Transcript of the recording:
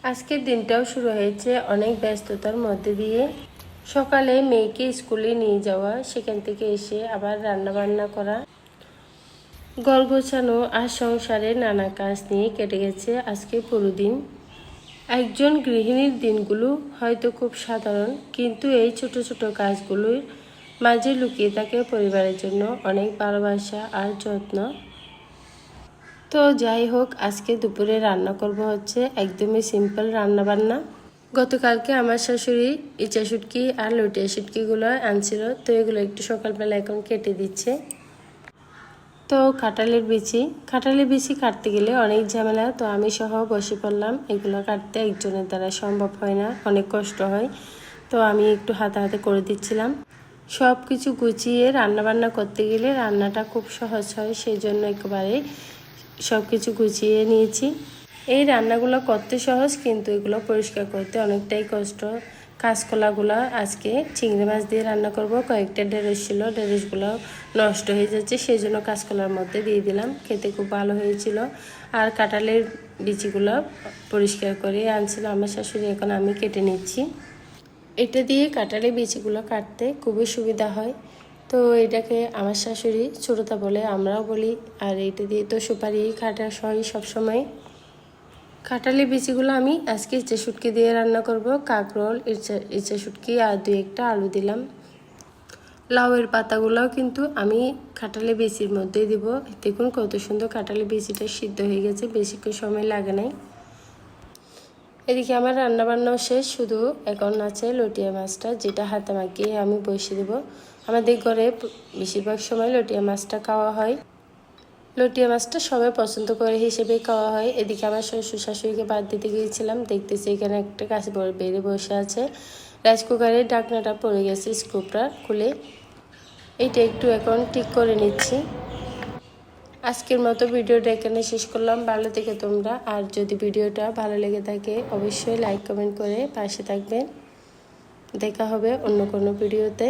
আজকের দিনটাও শুরু হয়েছে অনেক ব্যস্ততার মধ্যে দিয়ে। সকালে মেয়েকে স্কুলে নিয়ে যাওয়া, সেখান থেকে এসে আবার রান্না বান্না করা, ঘর গোছানো আর সংসারে নানা কাজ নিয়ে কেটে গেছে আজকে পুরো দিন। একজন গৃহিণীর দিনগুলো হয়তো খুব সাধারণ, কিন্তু এই ছোট ছোট কাজগুলোর মাঝে লুকিয়ে থাকে পরিবারের জন্য অনেক ভালোবাসা আর যত্ন। তো যাই হোক, আজকে দুপুরে রান্না করব হচ্ছে একদমই সিম্পল রান্না বান্না। গতকালকে আমার শাশুড়ি ইচা শুটকি আর লটিয়া শুটকিগুলো আনছিল, তো এগুলো একটু সকালবেলা এখন কেটে দিচ্ছে। তো কাঁঠালের বিচি কাটতে গেলে অনেক ঝামেলা, তো আমি সহ বসে পড়লাম। এগুলো কাটতে একজনের দ্বারা সম্ভব হয় না, অনেক কষ্ট হয়, তো আমি একটু হাতে হাতে করে দিচ্ছিলাম। সব কিছু গুছিয়ে রান্নাবান্না করতে গেলে রান্নাটা খুব সহজ হয়, সেই জন্য একেবারে সব কিছু গুছিয়ে নিয়েছি। এই রান্নাগুলো করতে সহজ, কিন্তু এগুলো পরিষ্কার করতে অনেকটাই কষ্ট। কাঁচকলাগুলো আজকে চিংড়ি মাছ দিয়ে রান্না করব। কয়েকটা ঢেঁড়স ছিল, ঢেঁড়সগুলো নষ্ট হয়ে যাচ্ছে, সেই জন্য কাঁচকলার মধ্যে দিয়ে দিলাম। খেতে খুব ভালো হয়েছিল। আর কাঁঠালের বিচিগুলো পরিষ্কার করে আনছিল আমার শাশুড়ি, এখন আমি কেটে নিচ্ছি। এটা দিয়ে কাঁঠালের বিচিগুলো কাটতে খুবই সুবিধা হয়। তো এটাকে আমার শাশুড়ি ছোটতা বলে, আমরাও বলি। আর এটা দিয়ে তো সুপারি কাটা হয় সবসময়। কাঁঠালের বিচিগুলো আমি আজকে ইচা শুটকি দিয়ে রান্না করব। কাঁকরোল, ইচা শুটকি আর দুই একটা আলু দিলাম। লাউয়ের পাতাগুলোও কিন্তু আমি কাঁঠালের বিচির মধ্যেই দিব। দেখুন কত সুন্দর কাঁঠালের বিচিটা সিদ্ধ হয়ে গেছে, বেশিক্ষণ সময় লাগে নাই। এদিকে আমার রান্নাবান্নাও শেষ, শুধু এখন আছে লটিয়া মাছটা, যেটা হাতে মাখিয়ে আমি বসিয়ে দেব। আমাদের ঘরে বেশিরভাগ সময় লটিয়া মাছটা খাওয়া হয়। লটিয়া মাছটা সবাই পছন্দ করে হিসেবেই খাওয়া হয়। এদিকে আমার শ্বশুর শাশুড়িকে বাদ দিতে গিয়েছিলাম, দেখতেছি এখানে একটা কাছে বেড়ে বসে আছে। রাইস কুকারের ঢাকনাটা পড়ে গেছে স্কুপটা খুলে, এইটা একটু এখন ঠিক করে নিচ্ছি। আজকের মতো ভিডিওটা এখানে শেষ করলাম। ভালো থেকে তোমরা, আর যদি ভিডিওটা ভালো লেগে থাকে অবশ্যই লাইক কমেন্ট করে পাশে থাকবেন। দেখা হবে অন্য কোনো ভিডিওতে।